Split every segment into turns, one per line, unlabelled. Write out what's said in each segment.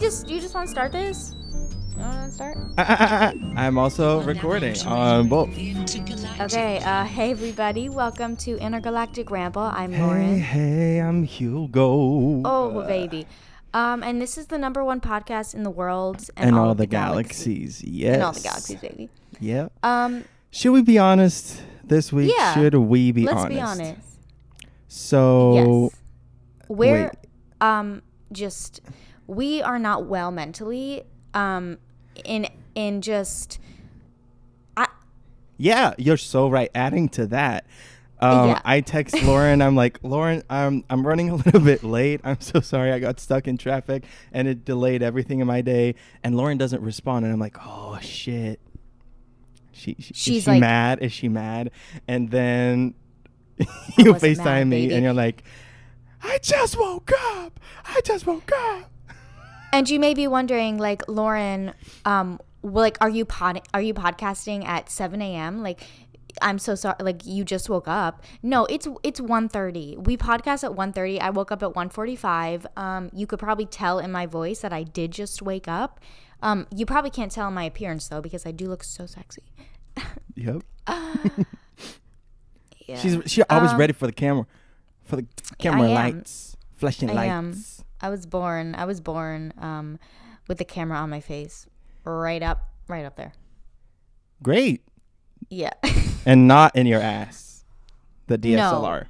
You just want to start this? You want to start?
I'm also recording on both.
Okay, hey everybody, welcome to Intergalactic Ramble. I'm Lauren.
Hey, I'm Hugo.
Oh, baby. And this is the number one podcast in the world
and all the galaxies. Yes.
And all the galaxies, baby.
Yeah. Should we be honest this week?
Yeah.
Should we be honest?
Let's be honest.
So,
yes. We're just we are not well mentally.
Yeah, you're so right. Adding to that, I text Lauren. I'm like, Lauren, I'm running a little bit late. I'm so sorry. I got stuck in traffic and it delayed everything in my day. And Lauren doesn't respond. And I'm like, oh shit. She's like, mad? Is she mad? And then you FaceTime me and you're like, I just woke up.
And you may be wondering, like, Lauren, like, are you podcasting at 7 a.m.? Like, I'm so sorry. Like, you just woke up. No, it's 1:30. We podcast at 1:30. I woke up at 1:45. You could probably tell in my voice that I did just wake up. You probably can't tell in my appearance, though, because I do look so sexy.
Yep.
Yeah.
She's always ready for the camera. For the camera lights. Flashing lights.
I was born with the camera on my face. Right up there.
Great.
Yeah.
And not in your ass. The DSLR.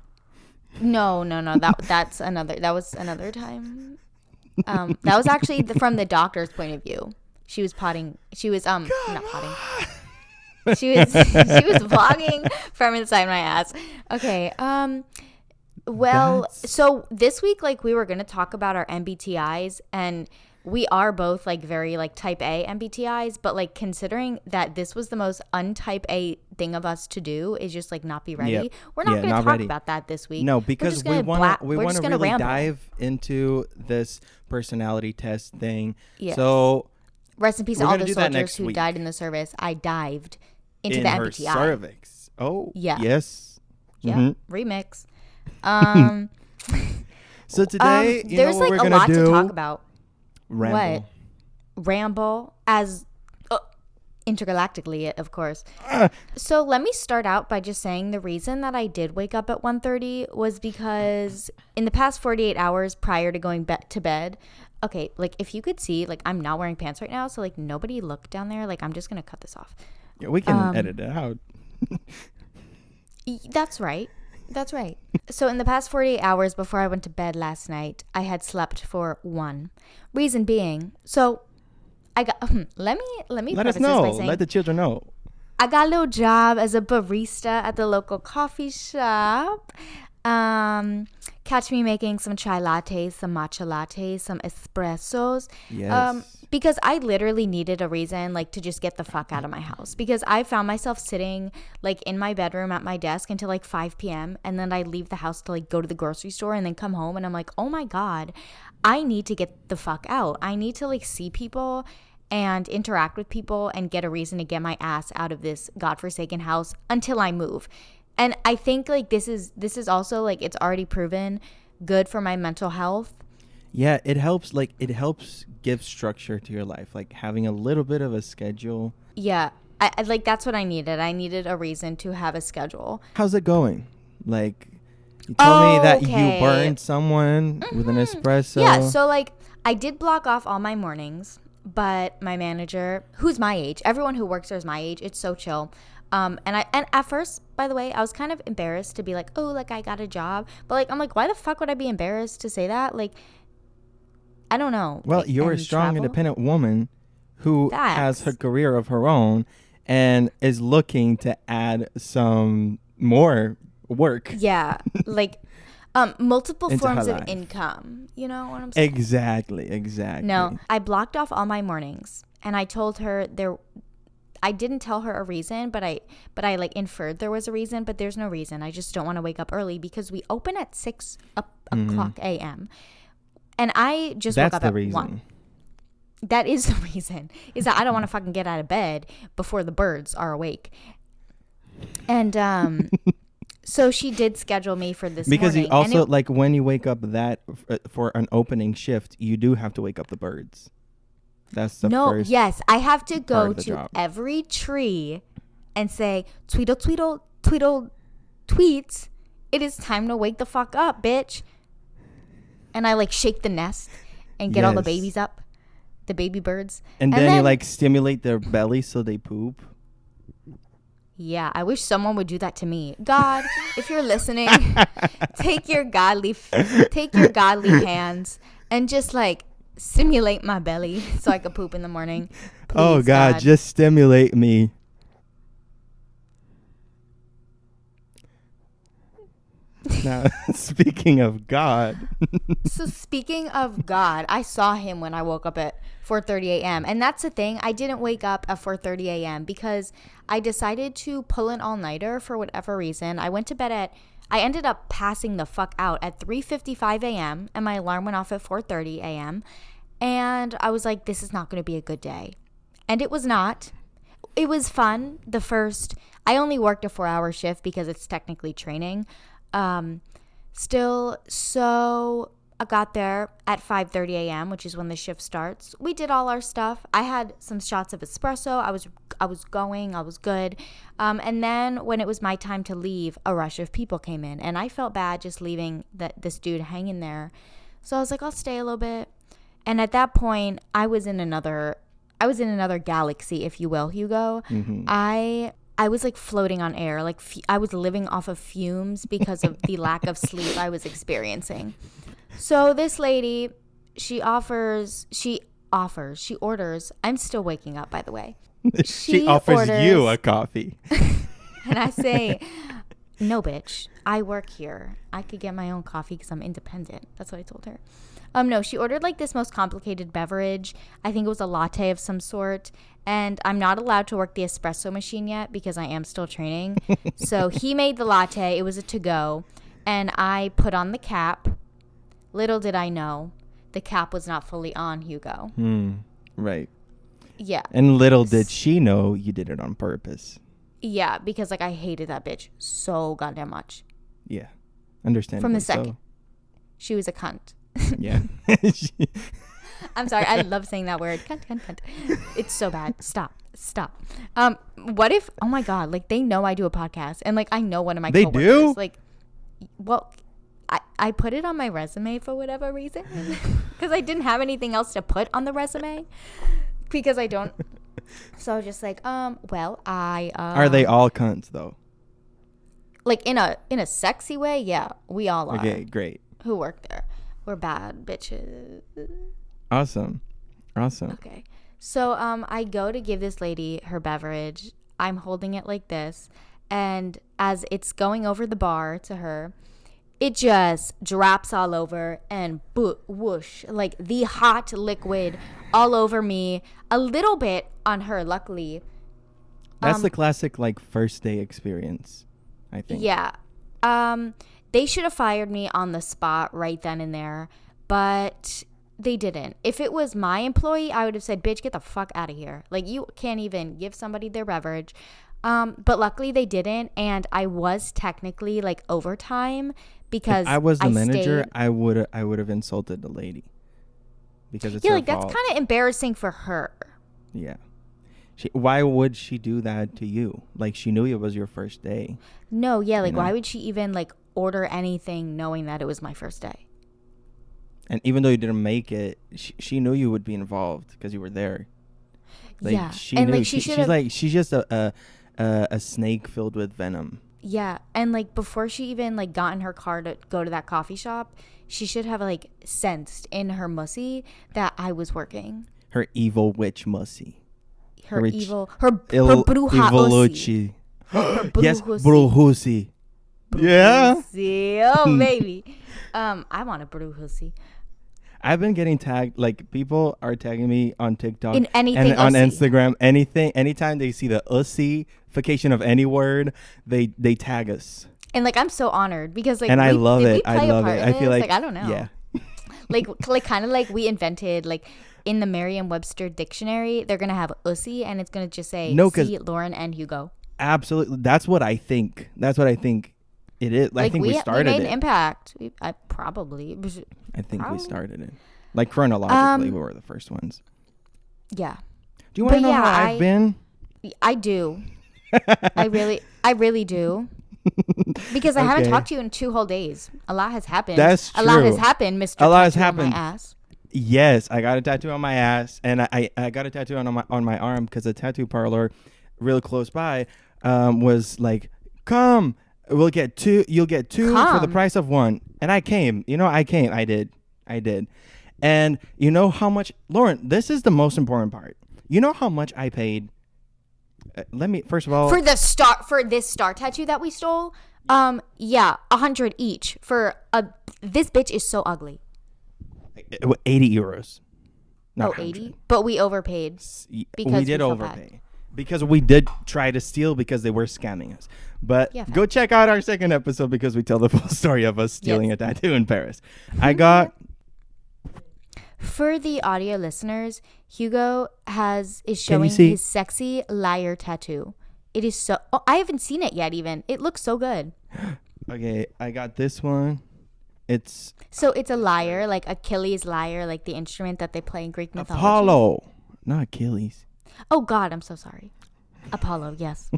No. That was another time. That was actually from the doctor's point of view. She was potting. She was not potting. She was vlogging from inside my ass. Okay. Well, so this week, like, we were going to talk about our MBTIs, and we are both, like, very, like, type A MBTIs, but, like, considering that this was the most untype A thing of us to do is just, like, not be ready. Yep. We're not going to talk about that this week.
No, because we want to really ramble. Dive into this personality test thing. Yes. So
rest in peace to all the soldiers who died in the service. I dived into the MBTI.
Her cervix. Oh,
yeah.
Yes.
Yeah. Mm-hmm. Remix.
So today,
there's
like
a lot to talk about.
Ramble.
What? Ramble as intergalactically, of course. So let me start out by just saying the reason that I did wake up at 1:30 was because in the past 48 hours prior to going to bed, okay, like, if you could see, like, I'm not wearing pants right now, so, like, nobody look down there. Like, I'm just gonna cut this off.
Yeah, we can edit it out.
That's right. So in the past 48 hours before I went to bed last night, I had slept for 1. Reason being, so I got let
us know. Let the children know.
I got a little job as a barista at the local coffee shop. Catch me making some chai lattes, some matcha lattes, some espressos.
Yes.
Because I literally needed a reason, like, to just get the fuck out of my house. Because I found myself sitting, like, in my bedroom at my desk until, like, 5 p.m. And then I'd leave the house to, like, go to the grocery store and then come home. And I'm like, oh, my God, I need to get the fuck out. I need to, like, see people and interact with people and get a reason to get my ass out of this godforsaken house until I move. And I think, like, this is also, like, it's already proven good for my mental health.
Yeah, it helps give structure to your life, like having a little bit of a schedule.
Yeah, I like, that's what I needed. I needed a reason to have a schedule.
How's it going? Like, you told me that you burned someone with an espresso.
Yeah, so, like, I did block off all my mornings, but my manager, who's my age, everyone who works there is my age, it's so chill. And at first, by the way, I was kind of embarrassed to be like, oh, like, I got a job. But, like, I'm like, why the fuck would I be embarrassed to say that? Like, I don't know.
Well, you're a strong, independent woman who has her career of her own and is looking to add some more work.
Yeah, like, multiple forms of income. You know what I'm saying?
Exactly.
No, I blocked off all my mornings, and I told her I didn't tell her a reason, but I like inferred there was a reason, but there's no reason. I just don't want to wake up early because we open at 6 o'clock a.m. And I just woke up at 1. That is the reason. Is that I don't want to fucking get out of bed before the birds are awake. And So she did schedule me for this
because
morning.
Because you also, like, when you wake up that for an opening shift, you do have to wake up the birds. That's the
no,
first.
yes, I have to go to
job.
every tree and say, tweedle, tweedle, tweedle, tweets. It is time to wake the fuck up, bitch. And I like shake the nest and get all the babies up, the baby birds.
And then you like stimulate their belly so they poop.
Yeah, I wish someone would do that to me. God, if you're listening, take your godly hands and just like stimulate my belly so I could poop in the morning. Please,
oh God, just stimulate me. Now, speaking of God.
So speaking of God, I saw him when I woke up at 4:30 a.m. And that's the thing. I didn't wake up at 4:30 a.m. because I decided to pull an all-nighter for whatever reason. I ended up passing the fuck out at 3:55 a.m. and my alarm went off at 4:30 a.m. And I was like, this is not going to be a good day. And it was not. It was fun. I only worked a 4-hour shift because it's technically training. So I got there at 5:30 a.m., which is when the shift starts. We did all our stuff. I had some shots of espresso. I was good. And then when it was my time to leave, a rush of people came in, and I felt bad just leaving this dude hanging there. So I was like, I'll stay a little bit. And at that point, I was in another galaxy, if you will, Hugo.
Mm-hmm.
I was like floating on air. Like I was living off of fumes because of the lack of sleep I was experiencing. So this lady, she orders. I'm still waking up, by the way.
She offers you a coffee.
And I say, no, bitch, I work here. I could get my own coffee because I'm independent. That's what I told her. No, she ordered like this most complicated beverage. I think it was a latte of some sort. And I'm not allowed to work the espresso machine yet because I am still training. So he made the latte. It was a to-go. And I put on the cap. Little did I know, the cap was not fully on, Hugo.
Right.
Yeah.
And little did she know you did it on purpose.
Yeah, because like I hated that bitch so goddamn much.
Yeah. Understandable.
From the second. She was a cunt.
Yeah.
I'm sorry. I love saying that word. Cunt. It's so bad. Stop. What if, oh my God, like they know I do a podcast and like I know one of my coworkers. They do? Like, well, I put it on my resume for whatever reason because I didn't have anything else to put on the resume because I don't. So I was just like, well, Are
they all cunts though?
Like in a sexy way? Yeah, we all are.
Okay, great.
Who work there? We're bad bitches.
Awesome.
Okay. So I go to give this lady her beverage. I'm holding it like this. And as it's going over the bar to her, it just drops all over and whoosh. Like the hot liquid all over me. A little bit on her, luckily.
That's the classic like first day experience, I think.
Yeah. They should have fired me on the spot right then and there. But they didn't. If it was my employee, I would have said, bitch, get the fuck out of here. Like, you can't even give somebody their beverage. But luckily they didn't. And I was technically like overtime because
if I was the manager, I would have insulted the lady because it's her
like
fault.
That's kind of embarrassing for her.
Yeah. Why would she do that to you? Like, she knew it was your first day.
No, yeah. Like, why would she even like order anything knowing that it was my first day?
And even though you didn't make it, she knew you would be involved because you were there. Like,
yeah,
she
and
knew.
like
she's like she's just a snake filled with venom.
Yeah, and like before she even like got in her car to go to that coffee shop, she should have like sensed in her mussy that I was working.
Her evil witch mussy.
Her bruja
ussy. Yes, brujusi. Yeah.
Oh baby. I want a brujusi.
I've been getting tagged, like people are tagging me on TikTok
in anything
and on Instagram, anytime they see the ussification of any word, they tag us.
And like I'm so honored because like
I love it. I feel like
I don't know.
Yeah.
like kind of like we invented like in the Merriam-Webster dictionary, they're gonna have ussi and it's gonna just say see Lauren and Hugo.
Absolutely, that's what I think. It is. Like, I think we started it.
We made an impact. I think
we started it. Like chronologically, we were the first ones.
Yeah.
Do you want to know how I've been?
I do. I really do. Because I haven't talked to you in 2 whole days. A lot has happened.
That's true.
A lot has happened, Mr.
A lot has
Tattoo
happened.
On my ass.
Yes, I got a tattoo on my ass, and I got a tattoo on my arm because a tattoo parlor real close by was like, come, you'll get two for the price of one. And I came. I came. I did. And you know how much, Lauren, this is the most important part. You know how much I paid? Let me, first of all.
For this star tattoo that we stole? Yeah, 100 each. This bitch is so ugly.
80 euros.
Not 80? But we overpaid.
Because we did overpay. Because we did try to steal because they were scamming us. But go check out our second episode because we tell the full story of us stealing a tattoo in Paris. I got...
For the audio listeners, Hugo is showing his sexy liar tattoo. It is so... Oh, I haven't seen it yet even. It looks so good.
Okay, I got this one. It's
a lyre, like Achilles' lyre, like the instrument that they play in Greek mythology.
Apollo, not Achilles.
Oh God, I'm so sorry. Apollo, yes.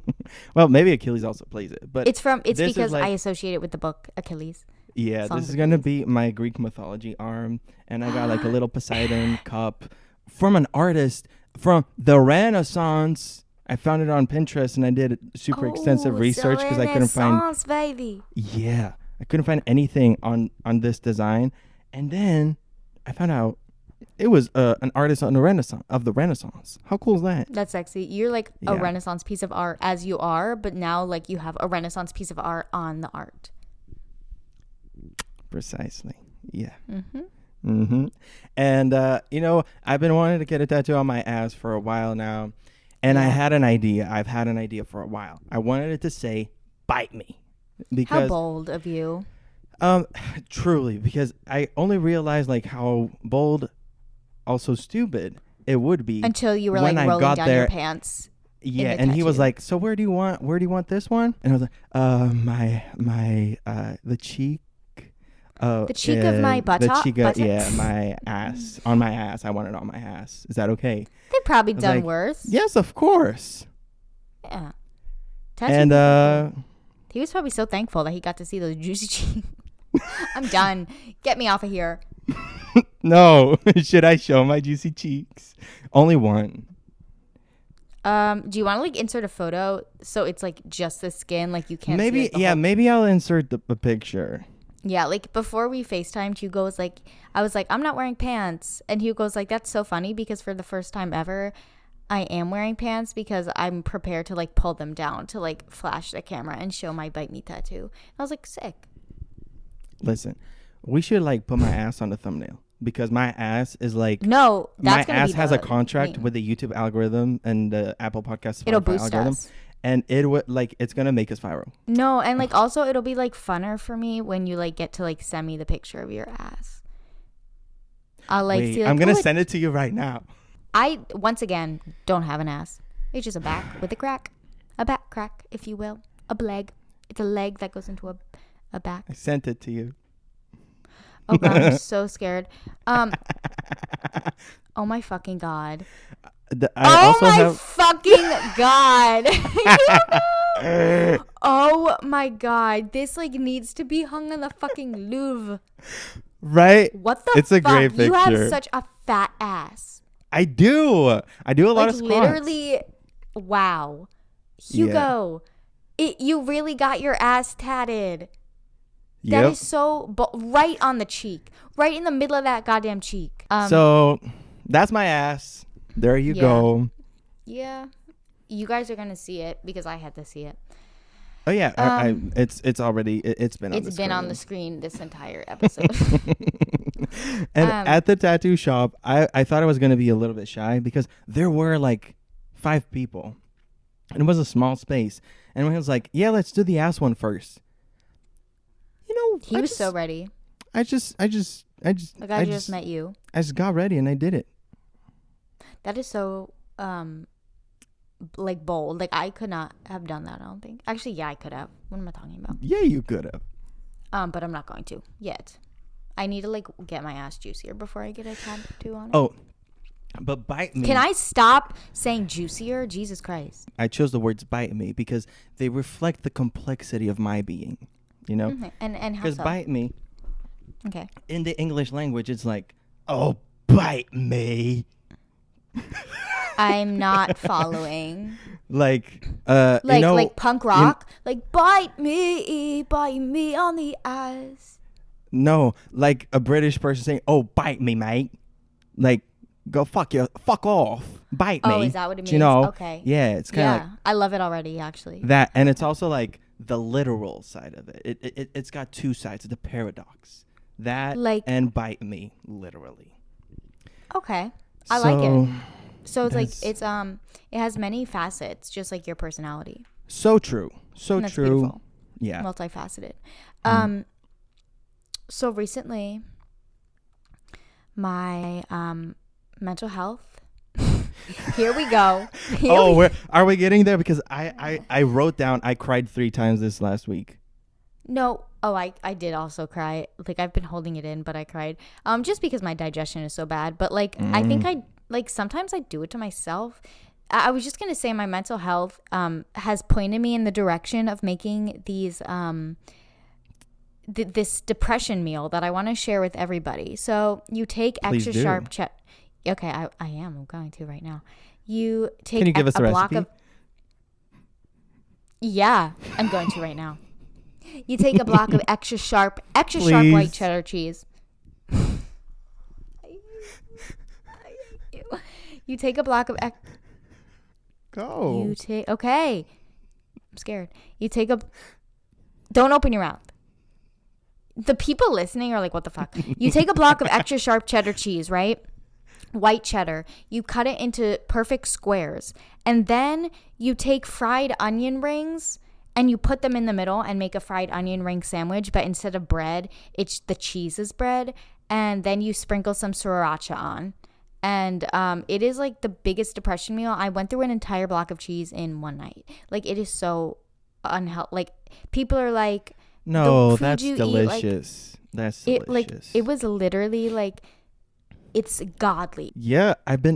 Well, maybe Achilles also plays it, but
it's because I associate it with the book Achilles.
Yeah, this is gonna be my Greek mythology arm, and I got like a little Poseidon cup from an artist from the Renaissance. I found it on Pinterest, and I did super extensive research because I couldn't find.
Baby.
Yeah. I couldn't find anything on this design, and then I found out it was an artist of the Renaissance. How cool is that?
That's sexy. You're like a Renaissance piece of art as you are, but now like you have a Renaissance piece of art on the art.
Precisely. Yeah. And I've been wanting to get a tattoo on my ass for a while now, and I had an idea. I've had an idea for a while. I wanted it to say "bite me." Because,
how bold of you.
Truly, because I only realized like how bold, also stupid it would be
until you were like rolling down your pants.
Yeah, and he was like, "So where do you want this one?" And I was like, the cheek.
The cheek of my buttock.
My ass. On my ass. I want it on my ass. Is that okay?
They've probably done worse.
Yes, of course.
Yeah.
And
he was probably so thankful that he got to see those juicy cheeks. I'm done. Get me off of here.
No. Should I show my juicy cheeks? Only one.
Do you want to like insert a photo so it's like just the skin, like you can't see it
maybe I'll insert a picture.
Yeah, like before we FaceTimed, Hugo was like, I was like, I'm not wearing pants. And Hugo's like, that's so funny because for the first time ever, I am wearing pants because I'm prepared to like pull them down to like flash the camera and show my bite me tattoo. And I was like, sick.
Listen, we should like put my ass on the thumbnail because my ass is like
that's
my ass has a contract with the YouTube algorithm and the Apple Podcast
it'll boost
algorithm,
us.
And it would like it's gonna make us viral.
No, and like also it'll be like funner for me when you like get to like send me the picture of your ass. I'll like see. Like,
I'm gonna send it to you right now.
I, once again, don't have an ass. It's just a back with a crack. A back crack, if you will. A leg. It's a leg that goes into a back.
I sent it to you.
Oh, God, I'm so scared. Oh, my fucking God. Fucking God. Oh, my God. This, like, needs to be hung in the fucking Louvre.
Right?
What the
fuck? It's a great picture.
You have such a fat ass.
I do a lot of squats.
Literally, wow. Hugo, you really got your ass tatted. That is so right on the cheek, right in the middle of that goddamn cheek.
So that's my ass. There you go.
Yeah, you guys are gonna see it because I had to see it.
Oh yeah, it's already been on the screen
this entire episode.
And at the tattoo shop, I thought I was gonna be a little bit shy because there were like 5 people, and it was a small space. And when he was like, "Yeah, let's do the ass one first,"
he was so ready.
I just
met you.
I just got ready and I did it.
That is so like bold. Like I could not have done that. I don't think. Actually, yeah, I could have. What am I talking about?
Yeah, you could have.
But I'm not going to yet. I need to like get my ass juicier before I get a tattoo on it.
Oh, But bite me.
Can I stop saying juicier? Jesus Christ.
I chose the words bite me because they reflect the complexity of my being, you know?
Mm-hmm. And how
Because
so?
bite me,
Okay.
in the English language, it's like, oh, bite me.
I'm not following.
Like,
like punk rock? Like, bite me on the ass.
No, like a British person saying, oh, bite me, mate. Like, go fuck off. Bite me.
Oh, is that what it means?
You know?
Okay.
Yeah, it's kind of like
I love it already, actually.
that. And it's also like the literal side of it. It's got two sides. It's a paradox. That and bite me, literally.
Okay. I like it. So it's like it has many facets, just like your personality.
So true. So
and that's
true.
Beautiful.
Yeah.
Multifaceted. So recently my mental health. Here we go.
Are we getting there? Because I wrote down I cried 3 times this last week.
No. Oh, I did also cry. Like, I've been holding it in, but I cried. Just because my digestion is so bad. But like, I think sometimes I do it to myself. I was just gonna say my mental health has pointed me in the direction of making these this depression meal that I want to share with everybody. So you take extra sharp Okay, I am. I'm going to right now. You take
Can you give us a
block
recipe?
Yeah, I'm going to right now. You take a block of extra sharp white cheddar cheese. You take a block of
Go.
Okay. I'm scared. Don't open your mouth. The people listening are like, what the fuck? You take a block of extra sharp cheddar cheese, right? White cheddar. You cut it into perfect squares. And then you take fried onion rings and you put them in the middle and make a fried onion ring sandwich. But instead of bread, the cheese is bread. And then you sprinkle some sriracha on. And it is like the biggest depression meal. I went through an entire block of cheese in one night. Like, it is so unhealthy. Like, people are like,
no, that's delicious. That's delicious.
It was literally like, it's godly.
Yeah,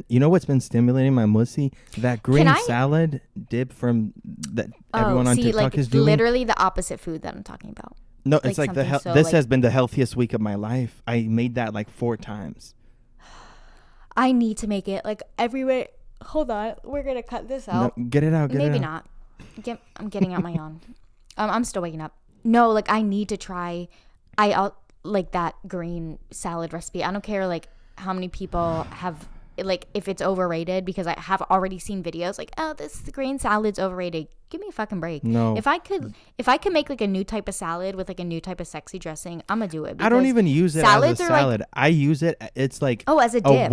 you know what's been stimulating my mussy? That green salad dip from that everyone on TikTok is doing.
Literally the opposite food that I'm talking about.
No, it's like this has been the healthiest week of my life. I made that like 4 times.
I need to make it like everywhere. Hold on, we're gonna cut this out.
No, get it out.
Maybe not. I'm getting out my yawn. I'm still waking up. No, like I need to try. Like that green salad recipe. I don't care like how many people have like if it's overrated, because I have already seen videos like, oh, this green salad's overrated. Give me a fucking break.
No.
If I could make like a new type of salad with like a new type of sexy dressing, I'm gonna do it.
I don't even use it as a salad. Like, I use it. It's like
as a dip.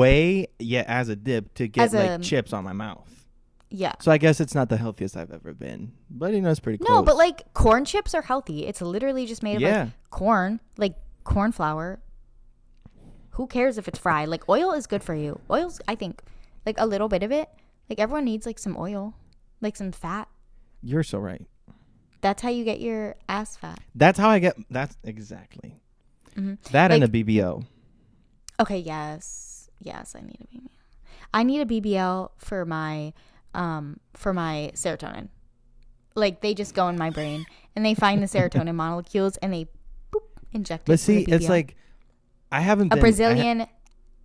As a dip to get like chips on my mouth.
Yeah.
So I guess it's not the healthiest I've ever been, but it's pretty close.
No, but like corn chips are healthy. It's literally just made of like corn, like corn flour. Who cares if it's fried? Like, oil is good for you. Oil's, I think, like a little bit of it. Like, everyone needs like some oil, like some fat.
You're so right.
That's how you get your ass fat.
That's exactly. Mm-hmm. That like, and a BBL.
Okay. Yes, I need a BBL. I need a BBL for my serotonin. Like, they just go in my brain and they find the serotonin molecules and they inject it.
But see, it's like, I haven't been...
A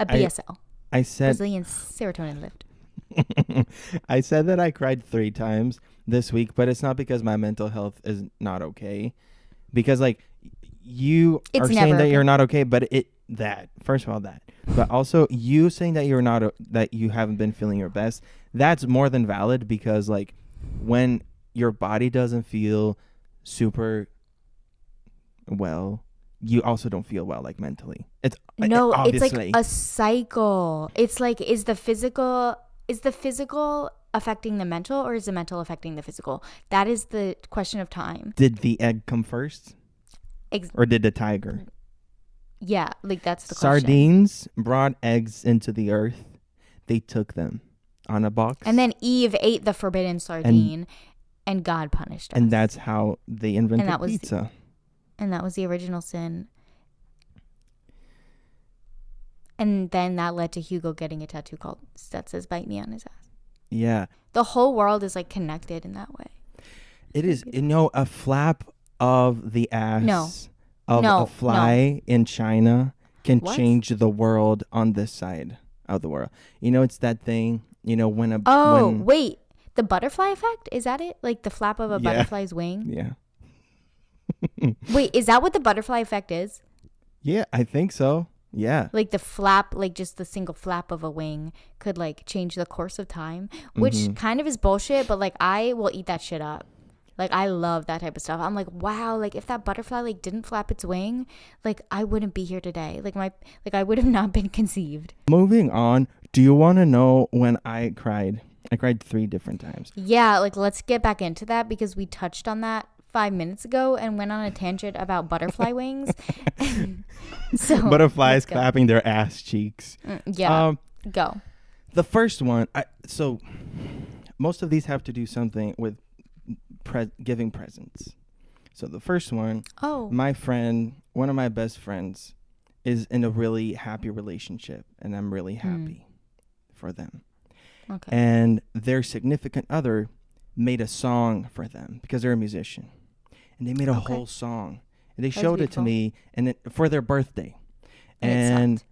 BSL.
I said...
Brazilian serotonin lift.
I said that I cried 3 times this week, but it's not because my mental health is not okay. Because, like, you are saying that you're not okay, but first of all, that. But also, you saying that you're not... that you haven't been feeling your best, that's more than valid, because, like, when your body doesn't feel super well... you also don't feel well, like mentally. It's like
a cycle. It's like, is the physical affecting the mental, or is the mental affecting the physical? That is the question of time.
Did the egg come first? Or did the tiger?
Yeah, like that's the question.
Sardines brought eggs into the earth. They took them on a box.
And then Eve ate the forbidden sardine and God punished us.
And that's how they invented pizza.
And that was the original sin. And then that led to Hugo getting a tattoo called that says "Bite Me" on his ass.
Yeah.
The whole world is like connected in that way.
It is, a flap of the ass of
No.
a fly in China can
What?
change the world on this side of the world. It's that thing, when a...
Oh,
when,
wait. The butterfly effect? Is that it? Like the flap of a butterfly's wing?
Yeah.
Wait, is that what the butterfly effect is?
Yeah, I think so. Yeah.
Like the flap, like just the single flap of a wing could like change the course of time, which kind of is bullshit, but like I will eat that shit up. Like I love that type of stuff. I'm like, wow, like if that butterfly like didn't flap its wing, like I wouldn't be here today. Like I would have not been conceived.
Moving on, do you want to know when I cried? I cried 3 different times.
Yeah, like let's get back into that because we touched on that 5 minutes ago and went on a tangent about butterfly wings. So
butterflies clapping their ass cheeks.
Yeah. Go.
The first one, so most of these have to do something with giving presents. So the first one, my friend, one of my best friends, is in a really happy relationship, and I'm really happy for them.
Okay.
And their significant other made a song for them because they're a musician, and they made a whole song, and they showed it to me, and for their birthday, and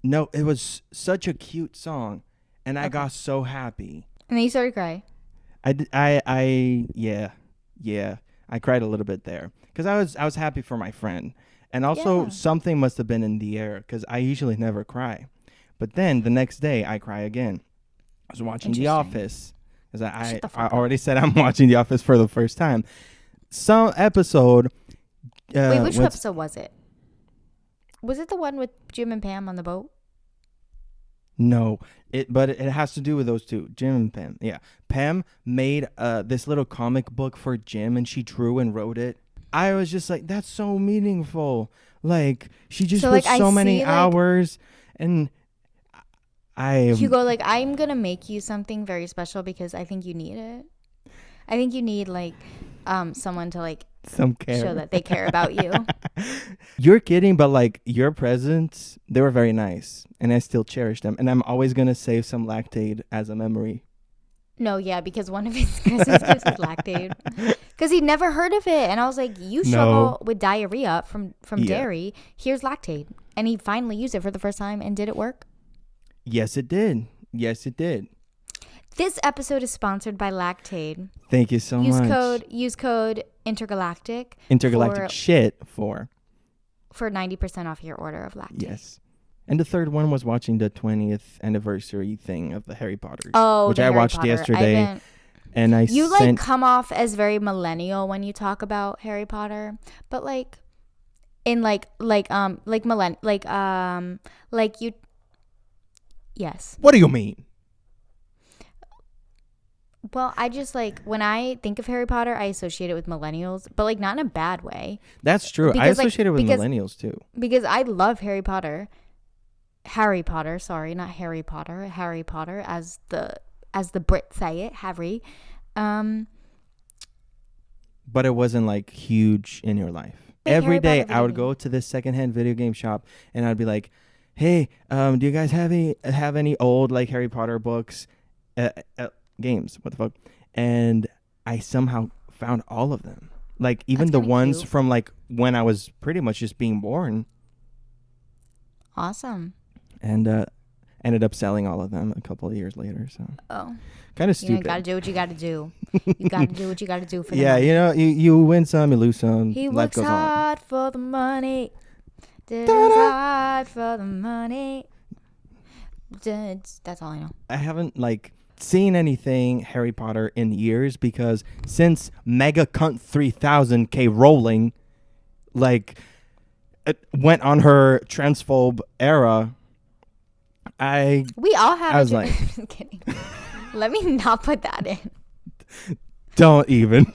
no, it was such a cute song, and I got so happy.
And then you started crying.
Yeah, I cried a little bit there because I was happy for my friend, and also something must have been in the air because I usually never cry, but then the next day I cry again. I was watching The Office because I already said I'm watching The Office for the first time. Some episode.
Wait, which episode was it? Was it the one with Jim and Pam on the boat?
No, but it has to do with those two, Jim and Pam. Yeah, Pam made this little comic book for Jim, and she drew and wrote it. I was just like, that's so meaningful. Like she just put so many hours, and
Hugo, like I'm gonna make you something very special because I think you need it. I think you need like someone to like
some care.
Show that they care about you.
You're kidding, but like your presents, they were very nice, and I still cherish them, and I'm always gonna save some Lactaid as a memory.
No, yeah, because one of his Christmas gifts was Lactaid, because he'd never heard of it, and I was like, "You struggle with diarrhea from dairy. Here's Lactaid," and he finally used it for the first time, and did it work?
Yes, it did. Yes, it did.
This episode is sponsored by Lactaid.
Thank you so much.
Use code Intergalactic.
Intergalactic for
90% off your order of Lactaid.
Yes. And the third one was watching the 20th anniversary thing of the Harry Potters.
Which
I watched yesterday. And
you come off as very millennial when you talk about Harry Potter, but like in yes.
What do you mean?
Well, I just like when I think of Harry Potter, I associate it with millennials, but like not in a bad way.
That's true. I associate it with millennials too.
Because I love Harry Potter. Harry Potter, sorry, not Harry Potter. Harry Potter, as the Brits say it, Harry.
But it wasn't like huge in your life. Every day I would go to this secondhand video game shop and I'd be like, "Hey, do you guys have any old like Harry Potter books, games? What the fuck?" And I somehow found all of them. Like even the ones cute. From like when I was pretty much just being born.
Awesome.
And ended up selling all of them a couple of years later. So kind of stupid.
You gotta do what you gotta do. You gotta do what you gotta do for the
money. Yeah, you win some, you lose some.
He works hard for the money. Hard for the money. That's all I know.
I haven't like seen anything Harry Potter in years because since Mega Cunt 3000 K Rowling went on her transphobe era,
we all have.
I was like,
just kidding. Let me not put that in.
Don't even.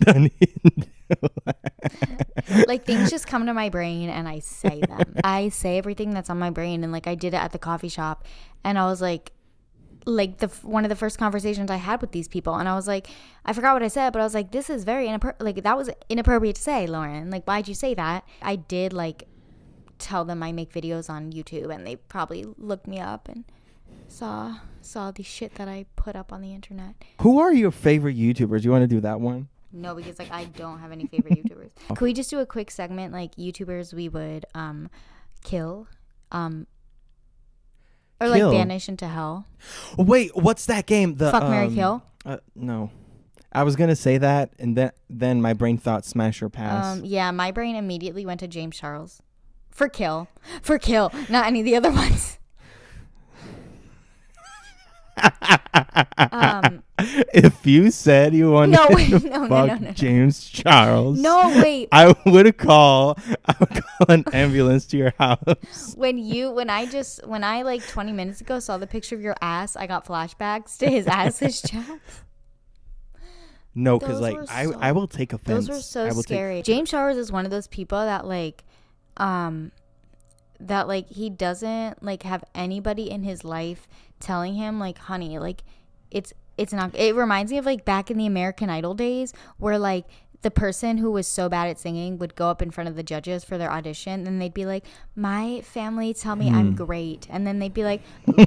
Like things just come to my brain and I say them. I say everything that's on my brain, and like I did it at the coffee shop, and I was like one of the first conversations I had with these people, and I was like, I forgot what I said, but I was like, this is very that was inappropriate to say, Lauren. Like, why'd you say that? I did like tell them I make videos on YouTube, and they probably looked me up and saw the shit that I put up on the internet.
Who are your favorite YouTubers? You want to do that one?
No, because like I don't have any favorite YouTubers. Could we just do a quick segment like YouTubers we would kill, or like banish into hell?
Wait, what's that game? The
Fuck, Marry, Kill.
No, I was gonna say that, and then my brain thought Smash or Pass.
Yeah, my brain immediately went to James Charles for kill, not any of the other ones.
If you said you wanted to fuck James Charles, I would call an ambulance to your house.
When I like 20 minutes ago saw the picture of your ass, I got flashbacks to his ass's chest.
No, because like I will take offense.
Those were so scary. James Charles is one of those people that he doesn't like have anybody in his life telling him like, honey, like it's not. It reminds me of like back in the American Idol days where like the person who was so bad at singing would go up in front of the judges for their audition, and they'd be like, my family tell me I'm great, and then they'd be like,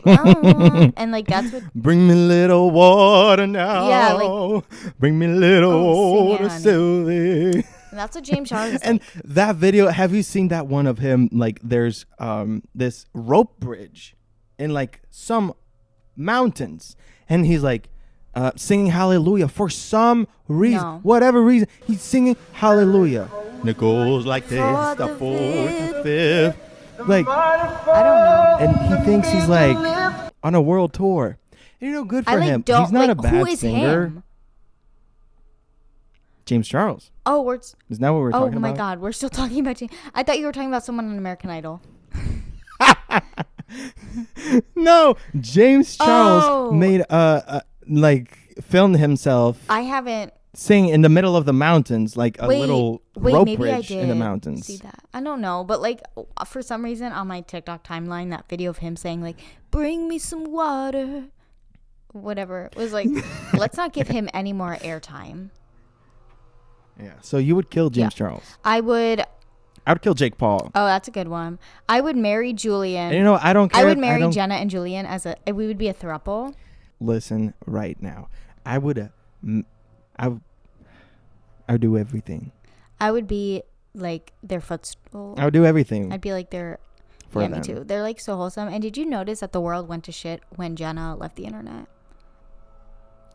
oh. And like that's what
bring me a little water now. Yeah, like bring me a little water, Sylvie.
And that's what James Charles is.
And that video, have you seen that one of him? Like there's this rope bridge in like some mountains, and he's like singing hallelujah for some reason, whatever reason, he's singing hallelujah. And it goes like this, the fourth, the fifth, like
I don't know.
And he thinks he's like on a world tour. And, you know, good for him. He's not a bad singer. Him? James Charles.
Oh,
isn't that what we're talking about?
Oh my God, we're still talking about James. I thought you were talking about someone on American Idol.
No, James Charles made like filmed himself.
I haven't
sing in the middle of the mountains, like a little rope bridge in the mountains.
See that? I don't know, but like for some reason on my TikTok timeline, that video of him saying like, "Bring me some water," whatever, was like, let's not give him any more airtime.
Yeah. So you would kill James Charles?
I would
kill Jake Paul.
Oh, that's a good one. I would marry Julian.
And, you know, I don't care.
I would marry Jenna and Julian we would be a throuple.
Listen right now. I would do everything.
I would be like their footstool.
I would do everything.
I'd be like their
for them.
Me too. They're like so wholesome. And did you notice that the world went to shit when Jenna left the internet?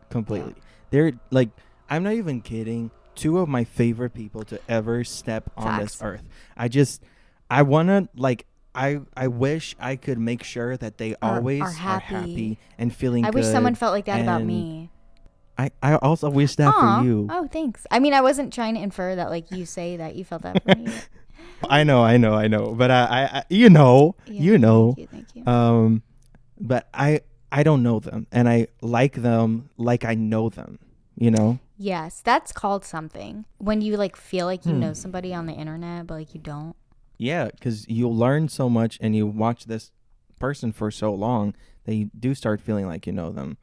Completely. Yeah. They're like, I'm not even kidding. Two of my favorite people to ever step on this earth. I want to like, I wish I could make sure that they always are happy and feeling good.
I wish someone felt like that about me.
I also wish that for you.
Oh, thanks. I mean, I wasn't trying to infer that like you say that you felt that for me.
I know. But I you know.
Thank you.
But I don't know them, and I like them like I know them, you know?
Yes, that's called something. When you like feel like you know somebody on the internet, but like you don't.
Yeah, because you learn so much and you watch this person for so long that you do start feeling like you know them.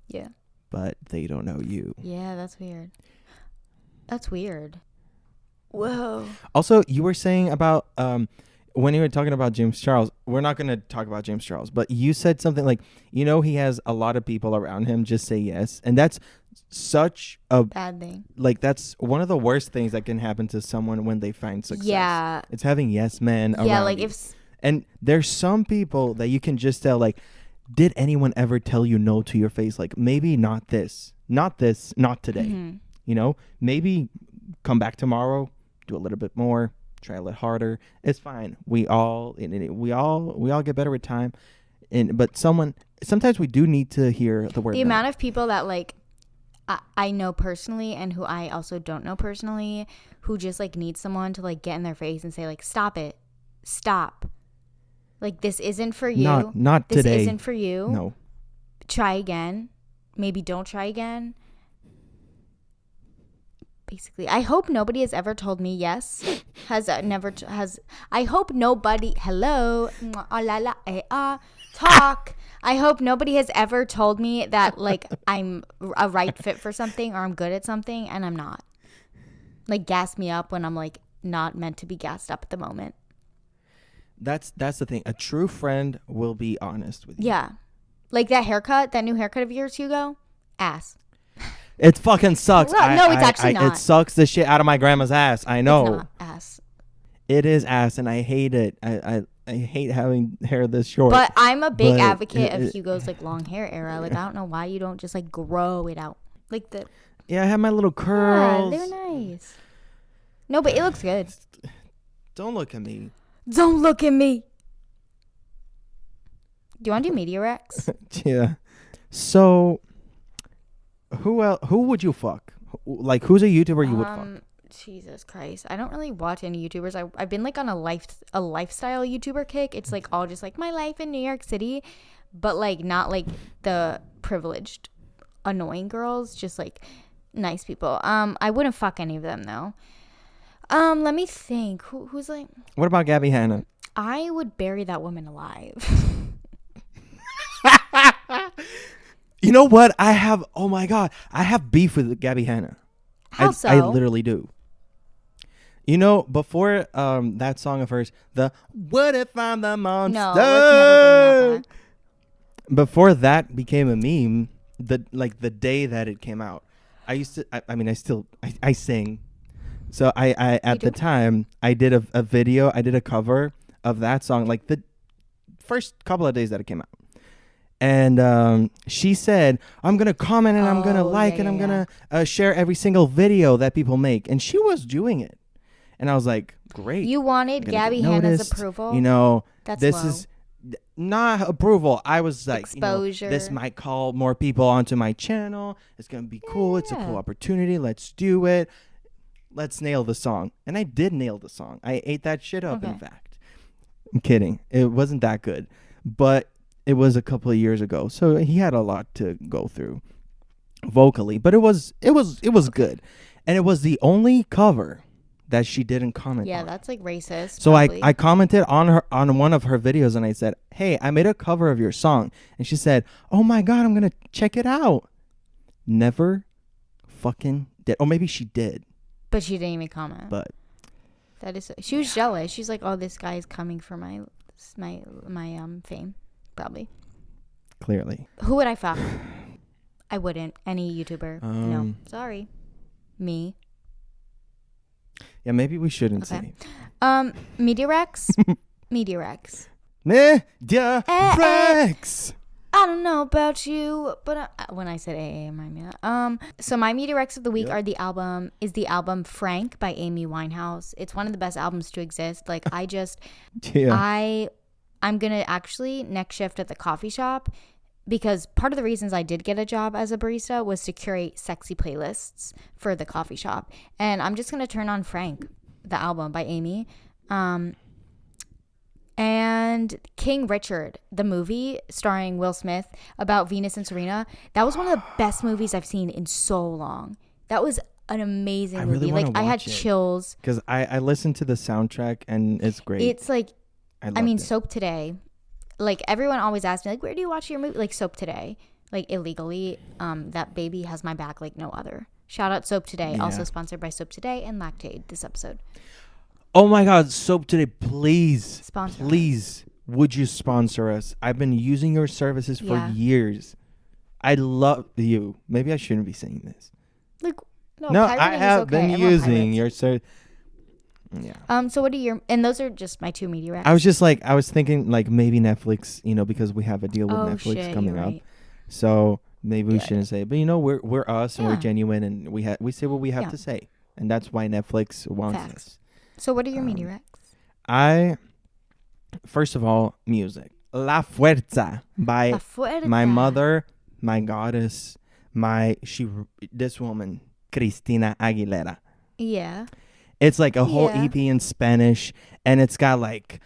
Yeah.
But they don't know you.
Yeah, that's weird. Whoa.
Also, you were saying about when you were talking about James Charles, we're not going to talk about James Charles, but you said something like, you know, he has a lot of people around him just say yes. And that's such a
bad thing.
Like, that's one of the worst things that can happen to someone when they find success.
Yeah.
It's having yes men around. Yeah, like you. And there's some people that you can just tell, like, did anyone ever tell you no to your face? Like, maybe not this, not today. Mm-hmm. You know, maybe come back tomorrow, do a little bit more, try a little harder. It's fine. We all get better with time. But sometimes we do need to hear the word.
The amount of people that like I know personally and who I also don't know personally, who just like need someone to like get in their face and say like, stop it, stop. Like, this isn't for you.
Not
this
today.
This isn't for you.
No.
Try again. Maybe don't try again. Basically, I hope nobody has ever told me yes. I hope nobody. Hello. Talk. I hope nobody has ever told me that like I'm a right fit for something or I'm good at something and I'm not. Like, gas me up when I'm like not meant to be gassed up at the moment.
That's the thing. A true friend will be honest with you.
Yeah. Like that haircut, that new haircut of yours, Hugo? Ass.
It fucking sucks.
No, it's actually not.
It sucks the shit out of my grandma's ass. I know.
It's not ass.
It is ass, and I hate it. I hate having hair this short.
But I'm a big advocate of Hugo's like long hair era. Like I don't know why you don't just like grow it out. Like the
I have my little curls.
Yeah, they're nice. No, but it looks good.
Don't look at me.
Don't look at me. Do you want to do Meteorites?
Yeah. So, who would you fuck? Like, who's a YouTuber you would fuck?
Jesus Christ. I don't really watch any YouTubers. I've been like on a lifestyle YouTuber kick. It's like all just like my life in New York City, but like not like the privileged, annoying girls, just like nice people. I wouldn't fuck any of them though. Let me think. Who's like...
What about Gabby Hanna?
I would bury that woman alive.
You know what? Oh my God. I have beef with Gabby Hanna.
How so?
I literally do. You know, before that song of hers, the "What If I'm the Monster?"
No, let's never bring that back.
Before that became a meme, the day that it came out, I used to. I sing. So I at the time I did a video. I did a cover of that song, like the first couple of days that it came out. And she said, I'm going to comment and I'm going to like and I'm going to share every single video that people make. And she was doing it. And I was like, great.
You wanted Gabby Hanna's approval?
You know, this
low.
is not approval. I was like,
exposure.
This might call more people onto my channel. It's going to be cool. It's a cool opportunity. Let's do it. Let's nail the song. And I did nail the song. I ate that shit up, in fact. I'm kidding. It wasn't that good. But it was a couple of years ago, so he had a lot to go through vocally, but it was good, and it was the only cover that she didn't comment on.
Yeah, that's like racist.
So I commented on one of her videos, and I said, "Hey, I made a cover of your song," and she said, "Oh my God, I'm gonna check it out." Never fucking did, or maybe she did,
but she didn't even comment.
But
that is, she was jealous. She's like, "Oh, this guy is coming for my fame." Probably.
Clearly.
Who would I fuck? I wouldn't. Any YouTuber. No. Sorry. Me.
Yeah, maybe we shouldn't say.
Meteorites? Meteorites.
Meteorites.
I don't know about you, but when I said AA, so my Meteorites of the week are the album Frank by Amy Winehouse. It's one of the best albums to exist. Like I'm going to actually next shift at the coffee shop because part of the reasons I did get a job as a barista was to curate sexy playlists for the coffee shop. And I'm just going to turn on Frank, the album by Amy. And King Richard, the movie starring Will Smith about Venus and Serena. That was one of the best movies I've seen in so long. That was an amazing movie. Like I had chills.
Because I listened to the soundtrack and it's great.
It's like, Soap Today, like everyone always asks me, like, where do you watch your movie? Like Soap Today, like illegally. That baby has my back like no other. Shout out Soap Today, also sponsored by Soap Today and Lactaid this episode.
Oh my God, Soap Today, please,
sponsor
please, would you sponsor us? I've been using your services for years. I love you. Maybe I shouldn't be saying this.
Like, no,
I have been using your service. Yeah.
So what are your, and those are just my two Meteorites.
I was thinking like maybe Netflix, because we have a deal with Netflix coming up. Right. So maybe we shouldn't say it. But we're us and we're genuine and we say what we have to say. And that's why Netflix wants us.
So what are your Meteorites?
First of all, music. La Fuerza by my mother, my goddess, this woman, Cristina Aguilera.
Yeah.
It's like a whole EP in Spanish, and it's got like,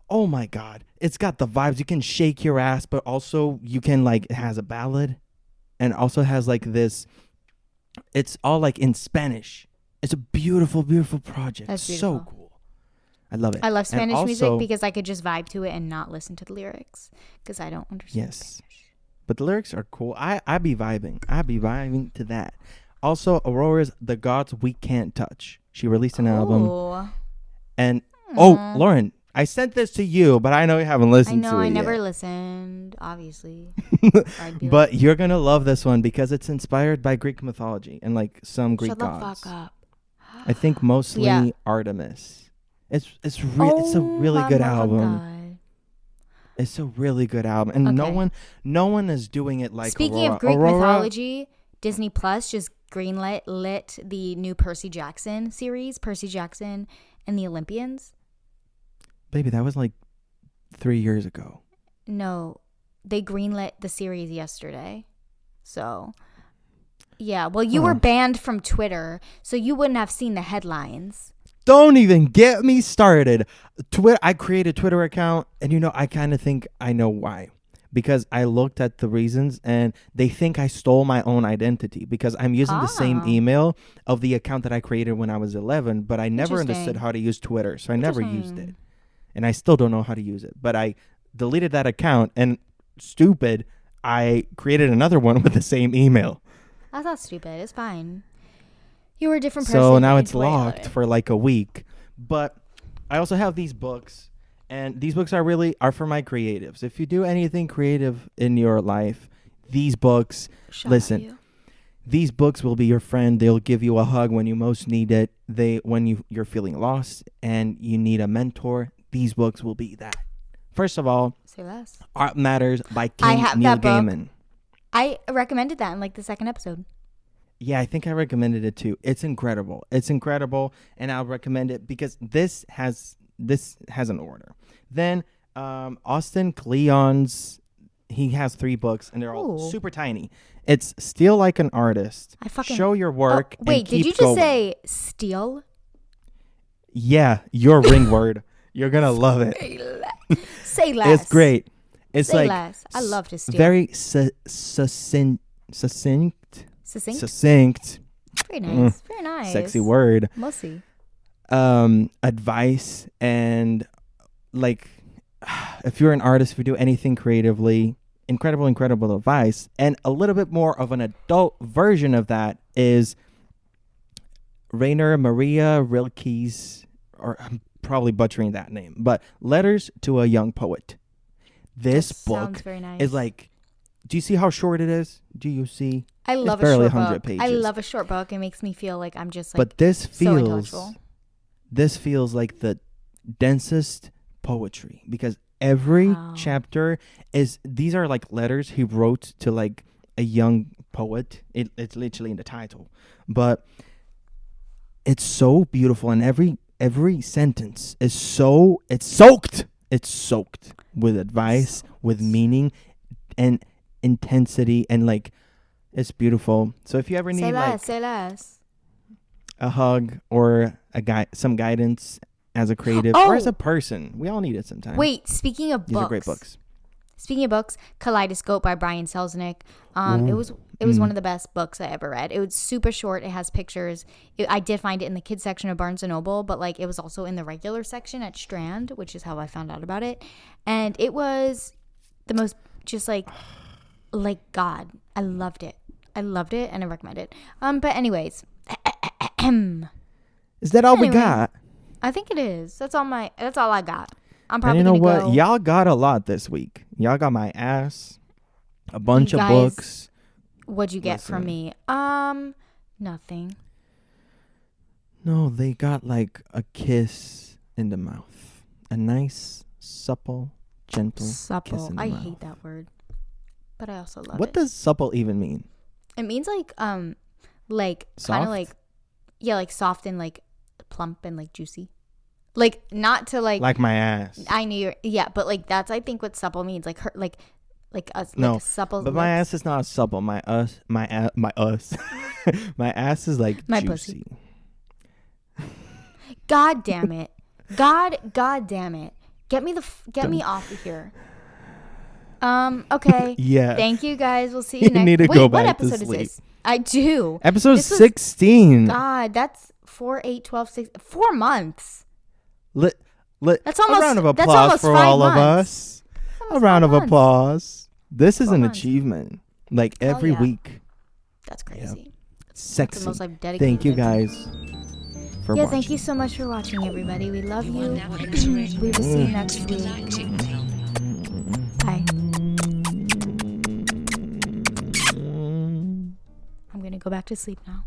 oh my God, it's got the vibes. You can shake your ass, but also you can like, it has a ballad, and also has like this, it's all like in Spanish. It's a beautiful, beautiful project. That's beautiful. So cool. I love it.
I love Spanish music because I could just vibe to it and not listen to the lyrics because I don't understand Spanish.
But the lyrics are cool. I be vibing. I be vibing to that. Also, Aurora's The Gods We Can't Touch. She released an album. And Lauren, I sent this to you, but I know you haven't listened to it.
I never
yet.
listened, obviously.
But you're gonna love this one because it's inspired by Greek mythology and like some Greek gods.
Shut the fuck up.
I think mostly Artemis. It's a really good album.
God.
It's a really good album, and no one is doing it like.
Speaking of Greek mythology, Disney Plus just lit the new Percy Jackson series, Percy Jackson and the Olympians.
Baby, that was like 3 years ago.
No, they greenlit the series yesterday. So, yeah. Well, you were banned from Twitter, so you wouldn't have seen the headlines.
Don't even get me started. I created a Twitter account, and I kind of think I know why. Because I looked at the reasons, and they think I stole my own identity because I'm using the same email of the account that I created when I was 11, but I never understood how to use Twitter, so I never used it. And I still don't know how to use it. But I deleted that account, and stupid, I created another one with the same email.
That's not stupid. It's fine. You were a different person.
So now it's locked for like a week. But I also have these books. And these books are for my creatives. If you do anything creative in your life, these books, these books will be your friend. They'll give you a hug when you most need it. When you're feeling lost and you need a mentor, these books will be that. First of all,
Say less.
Art Matters by King Neil Gaiman.
I recommended that in like the second episode.
Yeah, I think I recommended it too. It's incredible. And I'll recommend it because this has an order. Then Austin Kleon's, he has 3 books and they're all super tiny. It's Steal Like an Artist. Show your work.
Wait, did you just say steal?
Yeah, your ring word. You're gonna love it.
Say less.
It's great. It's
say
like
less. I love to steal.
Very succinct.
Very nice. Very nice.
Sexy word.
Mussy.
Advice and like if you're an artist, if you do anything creatively, incredible advice. And a little bit more of an adult version of that is Rainer Maria Rilke's, or I'm probably butchering that name, but Letters to a Young Poet. This book
very nice.
is like, do you see how short it is? Do you see?
I love
it's
a
barely
short
100
book.
pages.
I love a short book. It makes me feel like I'm just like
but this
so intellectual.
This feels like the densest poetry because every chapter these are like letters he wrote to like a young poet. It's literally in the title, but it's so beautiful, and every sentence is it's soaked with advice, with meaning and intensity, and like it's beautiful. So if you ever need
say less.
A hug or some guidance as a creative or as a person, we all need it sometimes.
Wait, speaking of
these
books,
are great books.
Speaking of books, Kaleidoscope by Brian Selznick. It was one of the best books I ever read. It was super short. It has pictures. I did find it in the kids section of Barnes & Noble, but like it was also in the regular section at Strand, which is how I found out about it. And it was the most just like God. I loved it and I recommend it. But anyways,
is that all we got?
I think it is. That's all I got. I'm probably
and you know what?
go.
Y'all got a lot this week. Y'all got my ass, a bunch of books.
What'd you get from me? Nothing.
No, they got like a kiss in the mouth. A nice, supple, gentle kiss in the mouth. I
hate that word. But I also love it.
What does supple even mean?
It means like kind of like, yeah, like soft and like plump and like juicy. Like not to like
my ass.
I knew yeah, but like that's I think what supple means. Like her like
no,
like supple.
But my ass is not supple. My ass my ass is like
my
juicy.
Pussy. God damn it. God damn it. Get me off of here. Okay.
Yeah.
Thank you guys. We'll see you next.
Need to go back
what episode
to sleep.
is this? I do.
Episode 16.
God, that's 4, 8, 12, 6, 4 months.
That's almost a round of applause for all of us. A round of applause. This is an achievement. Like every week.
That's crazy.
Sexy.
That's the most I've dedicated.
Thank you guys. for watching.
Thank you so much for watching, everybody. We love you. We will see you next week. Bye. I'm gonna go back to sleep now.